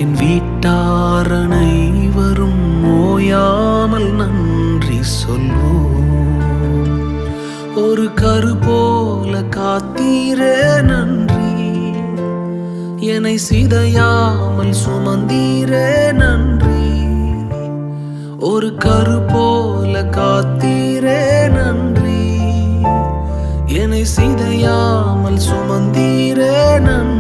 என் வீட்டார் அனைவரும் ஓயாமல் நன்றி சொல்வோம். ஒரு கரு போல காத்தீரே நன்றி, என்னை சிதையாமல் சுமந்தீரே நன்றி. ஒரு கரு போல காத்தீரே நன்றி, என்னை சிதையாமல் சுமந்தீரே நன்றி.